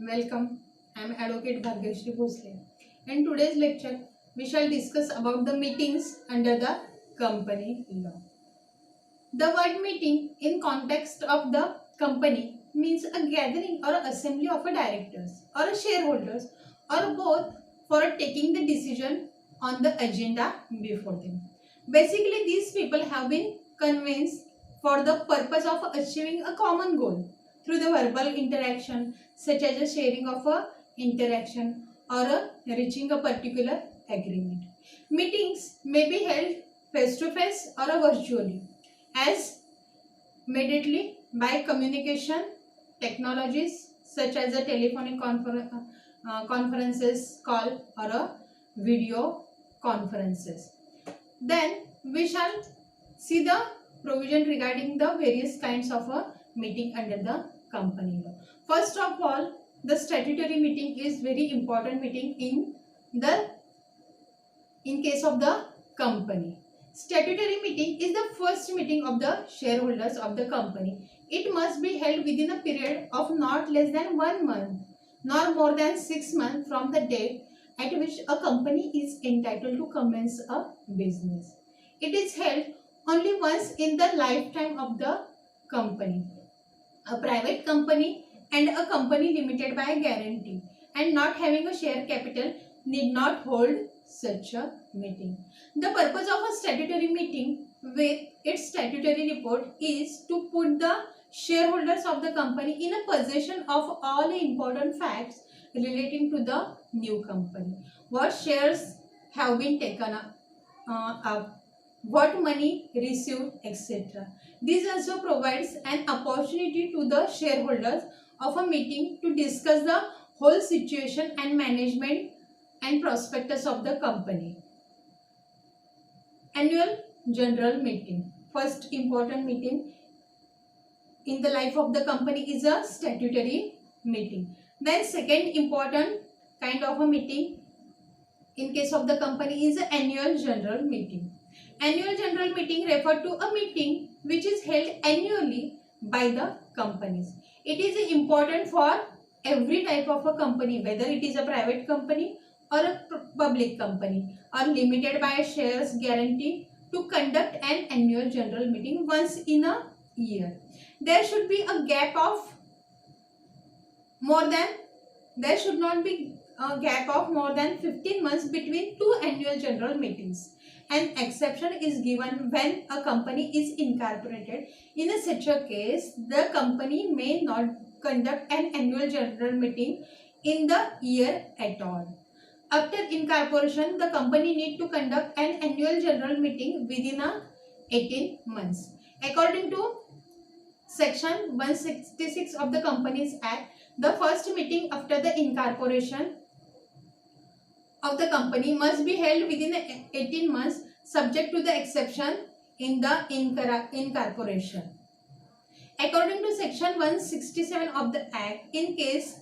Welcome. I am Advocate Bhagyashree Bhosle. In today's lecture, we shall discuss about the meetings under the company law. The word meeting in context of the company means a gathering or assembly of a directors or a shareholders or both for taking the decision on the agenda before them. Basically, these people have been convinced for the purpose of achieving a common goal through the verbal interaction such as a sharing of a interaction or reaching a particular agreement. Meetings may be held face to face or virtually as immediately by communication technologies such as a telephonic conferences call or a video conferences. Then we shall see the provision regarding the various kinds of a meeting under the company law. First of all, the statutory meeting is very important meeting in case of the company. Statutory meeting is the first meeting of the shareholders of the company. It must be held within a period of not less than 1 month, nor more than 6 months from the date at which a company is entitled to commence a business. It is held only once in the lifetime of the company. A private company and a company limited by a guarantee and not having a share capital need not hold such a meeting. The purpose of a statutory meeting with its statutory report is to put the shareholders of the company in a possession of all the important facts relating to the new company. What shares have been taken up, what money received, etc. This also provides an opportunity to the shareholders of a meeting to discuss the whole situation and management and prospectus of the company. Annual general meeting. First important meeting in the life of the company is a statutory meeting. Then second important kind of a meeting in case of the company is an annual general meeting. Annual general meeting refer to a meeting which is held annually by the companies. It is important for every type of a company, whether it is a private company or a public company or limited by shares guarantee, to conduct an annual general meeting once in a year. There should be a gap of there should not be a gap of more than 15 months between two annual general meetings. An exception is given when a company is incorporated. In such a case, the company may not conduct an annual general meeting in the year at all. After incorporation, the company need to conduct an annual general meeting within 18 months. According to Section 166 of the Companies Act, the first meeting after the incorporation of the company must be held within 18 months subject to the exception in the incorporation. According to Section 167 of the Act, in case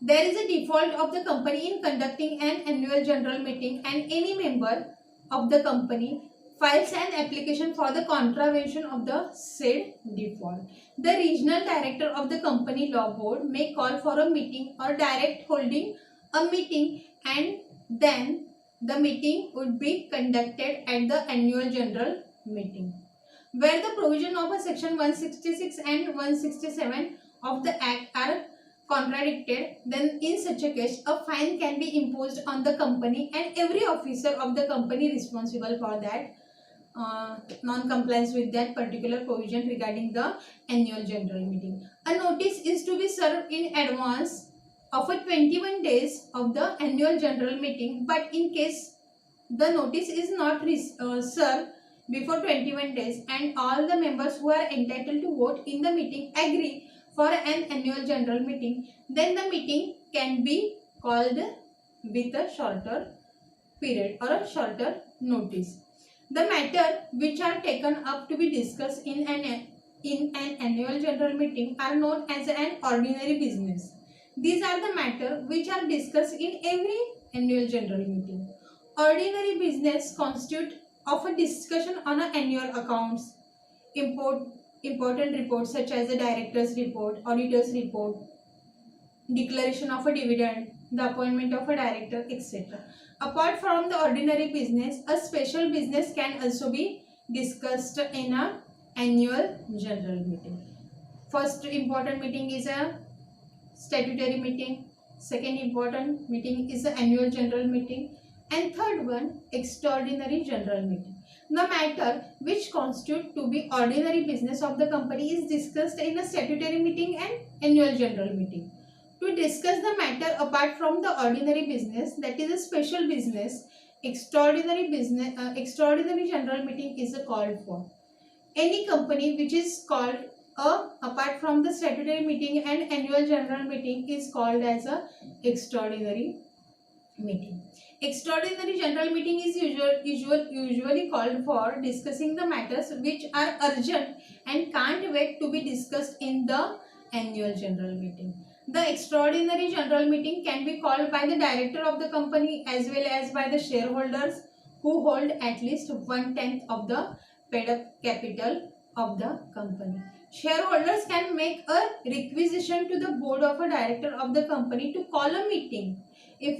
there is a default of the company in conducting an annual general meeting and any member of the company files an application for the contravention of the said default, the regional director of the company law board may call for a meeting or direct holding a meeting, and then the meeting would be conducted at the annual general meeting. Where the provision of a section 166 and 167 of the Act are contradicted, then in such a case a fine can be imposed on the company and every officer of the company responsible for that non-compliance with that particular provision regarding the annual general meeting. A notice is to be served in advance of a 21 days of the annual general meeting, but in case the notice is not served before 21 days and all the members who are entitled to vote in the meeting agree for an annual general meeting, then the meeting can be called with a shorter period or a shorter notice. The matter which are taken up to be discussed in an annual general meeting are known as an ordinary business. These are the matter which are discussed in every annual general meeting. Ordinary business constitute of a discussion on an annual accounts, important reports such as the director's report, auditor's report, declaration of a dividend, the appointment of a director, etc. Apart from the ordinary business, a special business can also be discussed in a annual general meeting. First important meeting is a statutory meeting. Second important meeting is the annual general meeting. And third one, extraordinary general meeting. The matter which constitute to be ordinary business of the company is discussed in a statutory meeting and annual general meeting. To discuss the matter apart from the ordinary business, that is a special business, extraordinary general meeting is called for. Any company which is called apart from the statutory meeting and annual general meeting is called as a extraordinary meeting. Extraordinary general meeting is usually called for discussing the matters which are urgent and can't wait to be discussed in the annual general meeting. The extraordinary general meeting can be called by the director of the company as well as by the shareholders who hold at least 1/10 of the paid up capital of the company. Shareholders can make a requisition to the board of a director of the company to call a meeting. If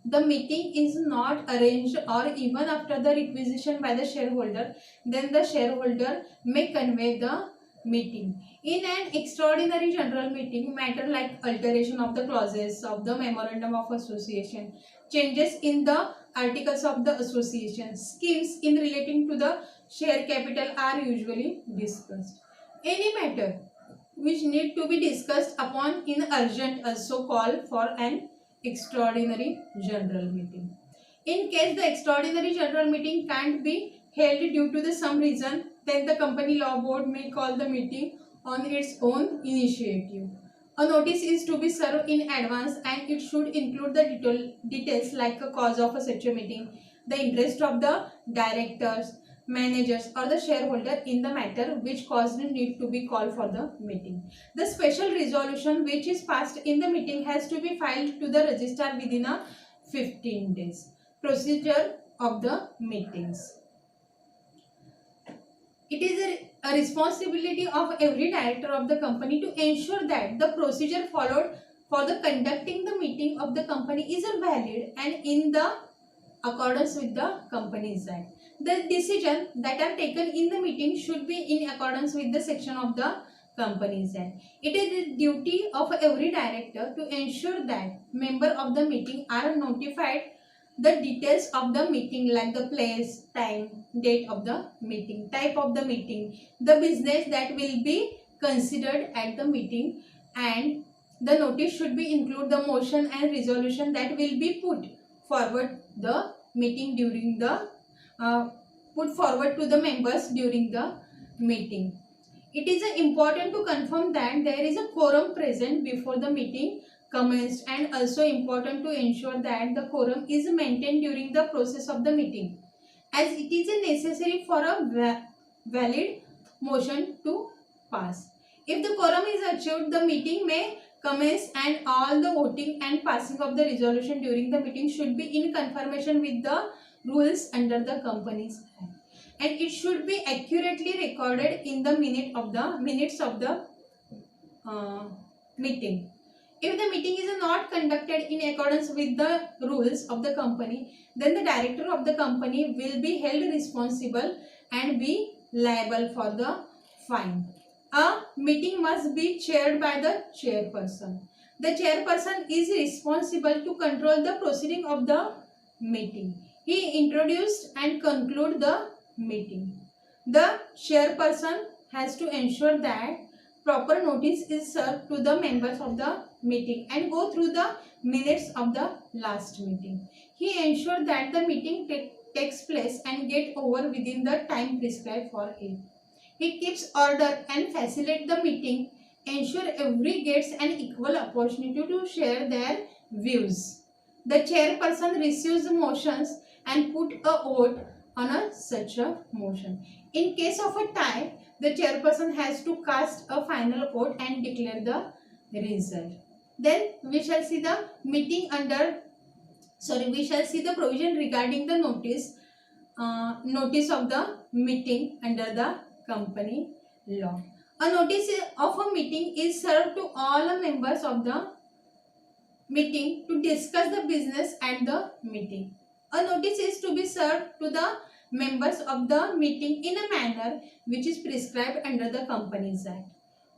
the meeting is not arranged or even after the requisition by the shareholder, then the shareholder may convey the meeting. In an extraordinary general meeting, matter like alteration of the clauses of the memorandum of association, changes in the articles of the association, schemes in relating to the share capital are usually discussed. Any matter which need to be discussed upon in urgent also call for an extraordinary general meeting. In case the extraordinary general meeting can't be held due to some reason, then the company law board may call the meeting on its own initiative. A notice is to be served in advance and it should include the details like a cause of such a meeting, the interest of the directors, managers or the shareholder in the matter which caused the need to be called for the meeting. The special resolution which is passed in the meeting has to be filed to the registrar within a 15 days. Procedure of the meetings. It is a responsibility of every director of the company to ensure that the procedure followed for the conducting the meeting of the company is valid and in the accordance with the Companies Act. The decision that are taken in the meeting should be in accordance with the section of the Companies Act. It is the duty of every director to ensure that member of the meeting are notified the details of the meeting like the place, time, date of the meeting, type of the meeting, the business that will be considered at the meeting, and the notice should be include the motion and resolution that will be put forward the meeting during the put forward to the members during the meeting. It is important to confirm that there is a quorum present before the meeting commenced and also important to ensure that the quorum is maintained during the process of the meeting as it is necessary for a valid motion to pass. If the quorum is achieved, the meeting may commence and all the voting and passing of the resolution during the meeting should be in confirmation with the rules under the Companies Act. And it should be accurately recorded in the minutes of the meeting. If the meeting is not conducted in accordance with the rules of the company, then the director of the company will be held responsible and be liable for the fine. A meeting must be chaired by the chairperson. The chairperson is responsible to control the proceeding of the meeting. He introduced and conclude the meeting. The chairperson has to ensure that proper notice is served to the members of the meeting and go through the minutes of the last meeting. He ensures that the meeting takes place and get over within the time prescribed for it. He keeps order and facilitates the meeting, ensure every gets an equal opportunity to share their views. The chairperson receives the motions and put a vote on such a motion. In case of a tie, the chairperson has to cast a final vote and declare the result. Then we shall see the provision regarding the notice of the meeting under the company law. A notice of a meeting is served to all the members of the meeting to discuss the business at the meeting. A notice is to be served to the members of the meeting in a manner which is prescribed under the Companies Act.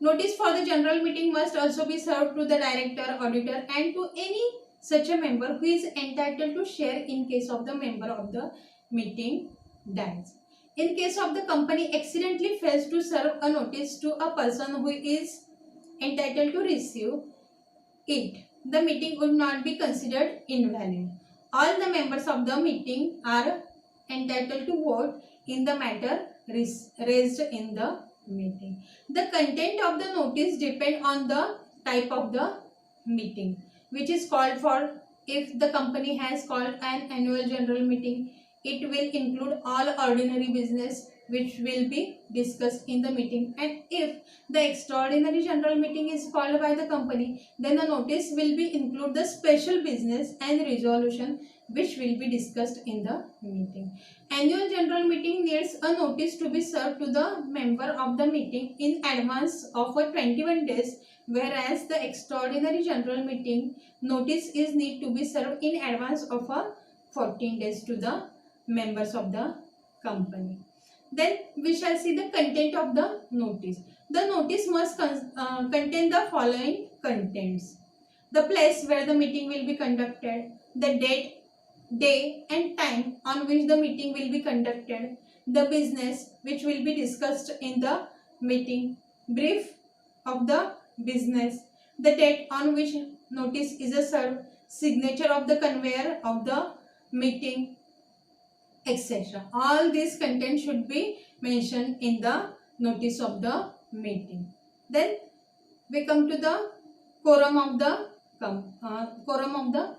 Notice for the general meeting must also be served to the director, auditor and to any such a member who is entitled to share in case of the member of the meeting dies. In case of the company accidentally fails to serve a notice to a person who is entitled to receive it, the meeting would not be considered invalid. All the members of the meeting are entitled to vote in the matter raised in the meeting. The content of the notice depend on the type of the meeting which is called for. If the company has called an annual general meeting, it will include all ordinary business which will be discussed in the meeting, and if the extraordinary general meeting is called by the company, then the notice will be include the special business and resolution which will be discussed in the meeting. Annual general meeting needs a notice to be served to the member of the meeting in advance of 21 days, whereas the extraordinary general meeting notice is need to be served in advance of 14 days to the members of the company. Then we shall see the content of the notice. The notice must contain the following contents: the place where the meeting will be conducted, the date, day and time on which the meeting will be conducted, the business which will be discussed in the meeting, brief of the business, the date on which notice is served, signature of the conveyor of the meeting, etc. All these content should be mentioned in the notice of the meeting. Then we come to the quorum of the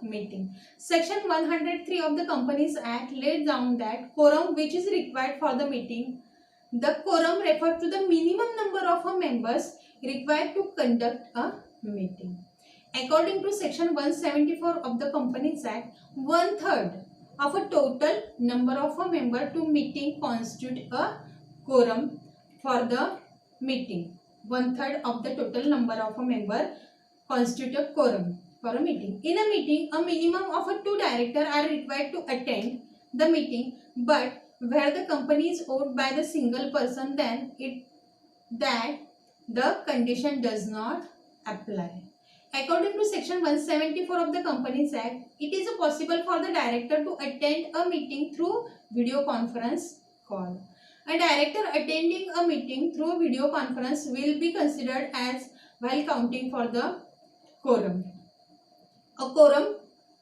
meeting. Section 103 of the Companies Act laid down that quorum which is required for the meeting. The quorum refers to the minimum number of members required to conduct a meeting. According to section 174 of the Companies Act, 1/3 of a total number of a member to meeting constitute a quorum for the meeting. 1/3 of the total number of a member constitute a quorum for a meeting. In a meeting, a minimum of 2 directors are required to attend the meeting, but where the company is owned by the single person, then the condition does not apply. According to section 174 of the Companies Act, it is possible for the director to attend a meeting through video conference call. A director attending a meeting through video conference will be considered as while counting for the quorum. A quorum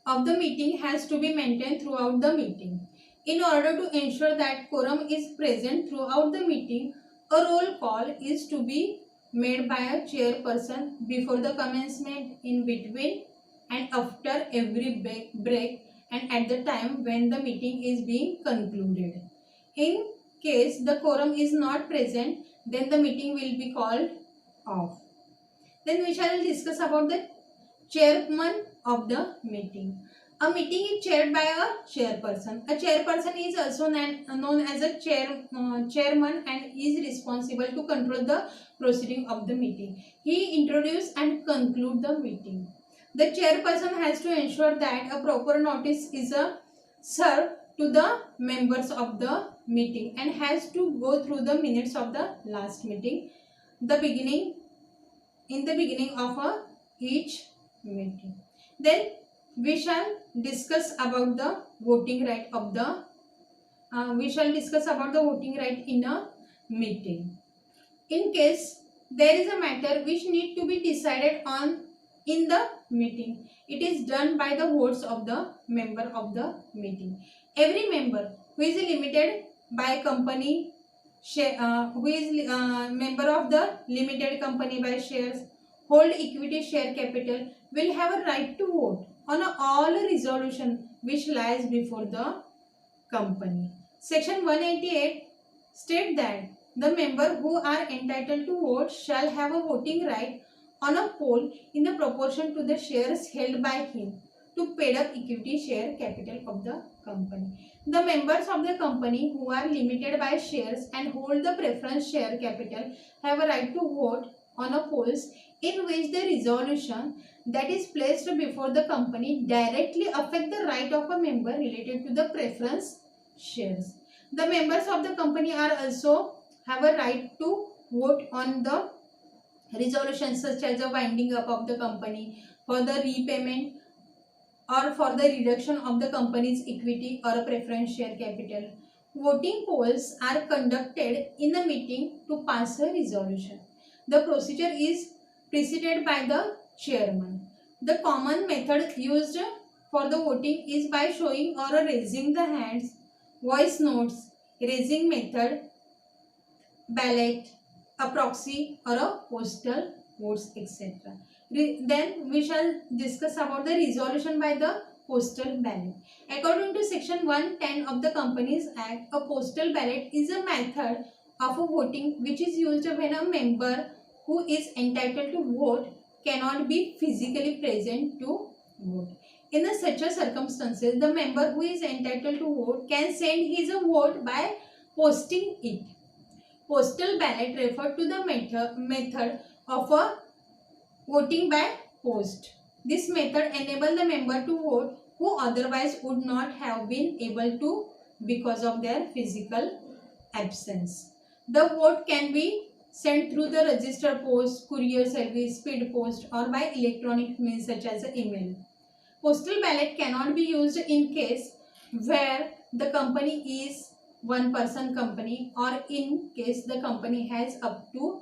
of the meeting has to be maintained throughout the meeting. In order to ensure that quorum is present throughout the meeting, a roll call is to be made by a chairperson before the commencement, in between and after every break and at the time when the meeting is being concluded. In case the quorum is not present, then the meeting will be called off. Then we shall discuss about the chairman of the meeting. A meeting is chaired by a chairperson. A chairperson is also known as a chairman and is responsible to control the proceeding of the meeting. He introduce and conclude the meeting. The chairperson has to ensure that a proper notice is served to the members of the meeting and has to go through the minutes of the last meeting, in the beginning of each meeting. Then we shall discuss about the voting right of the in a meeting. In case there is a matter which need to be decided on in the meeting, it is done by the votes of the member of the meeting. Every member who is limited by company who is member of the limited company by shares, hold equity share capital, will have a right to vote on all resolution which lies before the company. Section 188 state that the member who are entitled to vote shall have a voting right on a poll in the proportion to the shares held by him to paid up equity share capital of the company. The members of the company who are limited by shares and hold the preference share capital have a right to vote on a polls in which the resolution that is placed before the company directly affect the right of a member related to the preference shares. The members of the company are also have a right to vote on the resolutions such as the winding up of the company, for the repayment or for the reduction of the company's equity or a preference share capital. Voting polls are conducted in a meeting to pass a resolution. The procedure is preceded by the chairman. The common method used for the voting is by showing or raising the hands, voice notes, raising method, ballot, a proxy or a postal votes, etc. Then we shall discuss about the resolution by the postal ballot. According to section 110 of the Companies Act, a postal ballot is a method of a voting which is used when a member who is entitled to vote cannot be physically present to vote. In such a circumstances, the member who is entitled to vote can send his vote by posting it. Postal ballot refer to the method of a voting by post. This method enables the member to vote who otherwise would not have been able to because of their physical absence. The vote can be sent through the registered post, courier service, speed post or by electronic means such as email. Postal ballot cannot be used in case where the company is one person company or in case the company has up to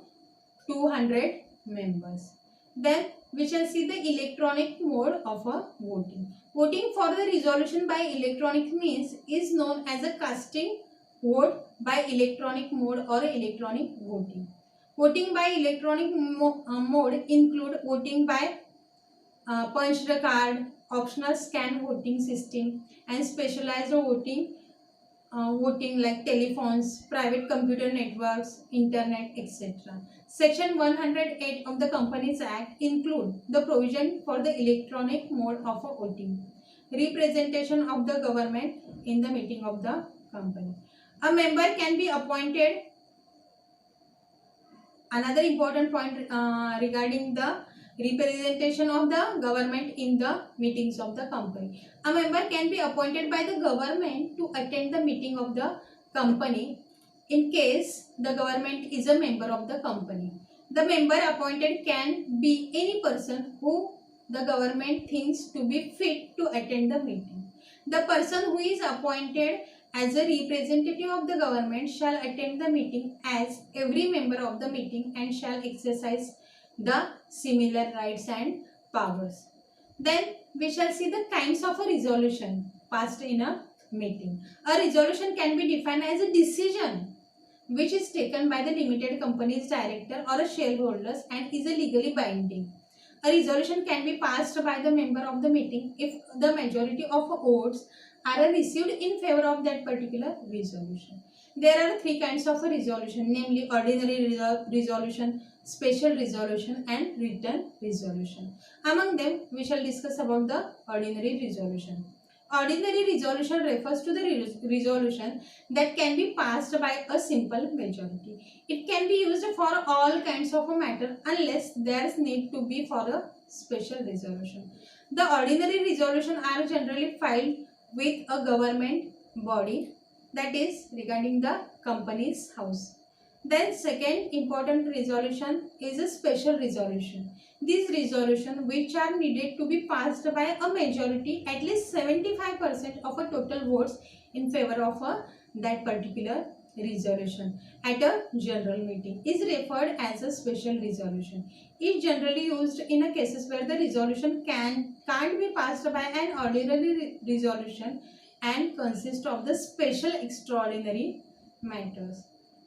200 members. Then we shall see the electronic mode of a voting. Voting for the resolution by electronic means is known as a casting vote by electronic mode or electronic voting. Voting by electronic mode include voting by punched card, optional scan voting system and specialized voting like telephones, private computer networks, internet, etc. Section 108 of the Companies Act include the provision for the electronic mode of a voting. Representation of the government in the meeting of the company. A member can be appointed. Another important point regarding the representation of the government in the meetings of the company. A member can be appointed by the government to attend the meeting of the company in case the government is a member of the company. The member appointed can be any person who the government thinks to be fit to attend the meeting. The person who is appointed as a representative of the government shall attend the meeting as every member of the meeting and shall exercise the similar rights and powers. Then we shall see the kinds of a resolution passed in a meeting. A resolution can be defined as a decision which is taken by the limited company's director or a shareholders and is a legally binding. A resolution can be passed by the member of the meeting if the majority of votes are received in favor of that particular resolution. There are three kinds of a resolution, namely ordinary resolution, special resolution and written resolution. Among them, we shall discuss about the ordinary resolution. Ordinary resolution refers to the resolution that can be passed by a simple majority. It can be used for all kinds of a matter unless there is need to be for a special resolution. The ordinary resolution are generally filed with a government body, that is regarding the company's house. Then second important resolution is a special resolution. These resolutions which are needed to be passed by a majority at least 75% of a total votes in favor of that particular resolution at a general meeting is referred as a special resolution. It is generally used in a cases where the resolution can't be passed by an ordinary resolution and consist of the special extraordinary matters.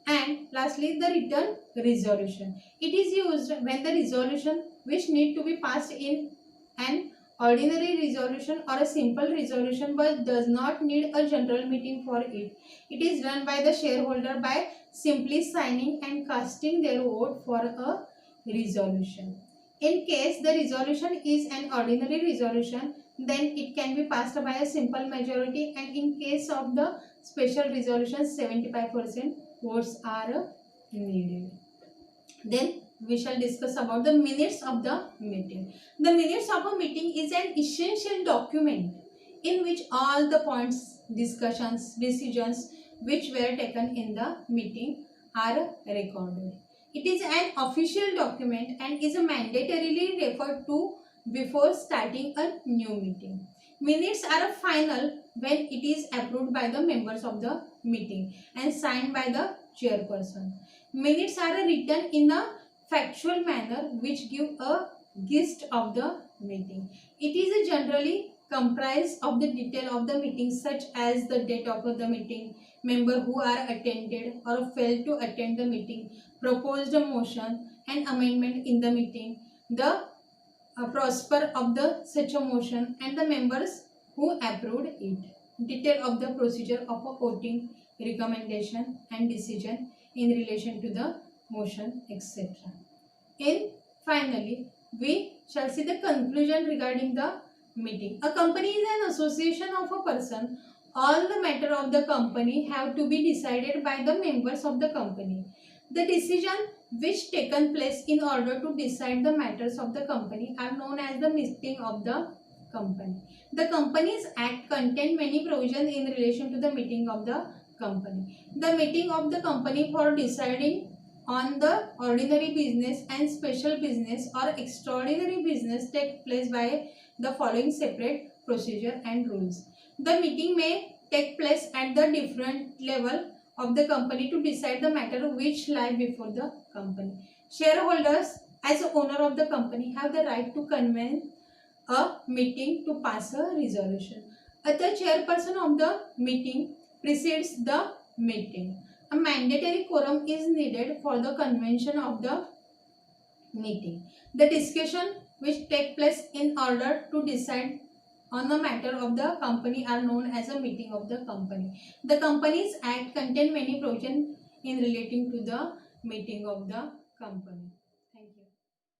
And lastly, the written resolution. It is used when the resolution which need to be passed in an ordinary resolution or a simple resolution but does not need a general meeting for it. It is done by the shareholder by simply signing and casting their vote for a resolution. In case the resolution is an ordinary resolution, then it can be passed by a simple majority, and in case of the special resolution 75% votes are needed. Then we shall discuss about the minutes of the meeting. The minutes of a meeting is an essential document in which all the points, discussions, decisions which were taken in the meeting are recorded. It is an official document and is mandatorily referred to before starting a new meeting. Minutes are final when it is approved by the members of the meeting and signed by the chairperson. Minutes are written in a factual manner which give a gist of the meeting. It is generally comprised of the detail of the meeting such as the date of the meeting, member who are attended or failed to attend the meeting, proposed motion and amendment in the meeting, the prosper of the such a motion and the members who approved it. Detail of the procedure of a voting, recommendation and decision in relation to the motion, etc. And finally, we shall see the conclusion regarding the meeting. A company is an association of a person. All the matter of the company have to be decided by the members of the company. The decision which taken place in order to decide the matters of the company are known as the meeting of the company. The Companies Act contain many provisions in relation to the meeting of the company. The meeting of the company for deciding on the ordinary business and special business or extraordinary business take place by the following separate procedure and rules. The meeting may take place at the different level of the company to decide the matter which lie before the company. Shareholders as owner of the company have the right to convene a meeting to pass a resolution. The chairperson of the meeting precedes the meeting. A mandatory quorum is needed for the convention of the meeting. The discussion which take place in order to decide on the matter of the company are known as a meeting of the company. The Companies Act contain many provisions in relating to the meeting of the company.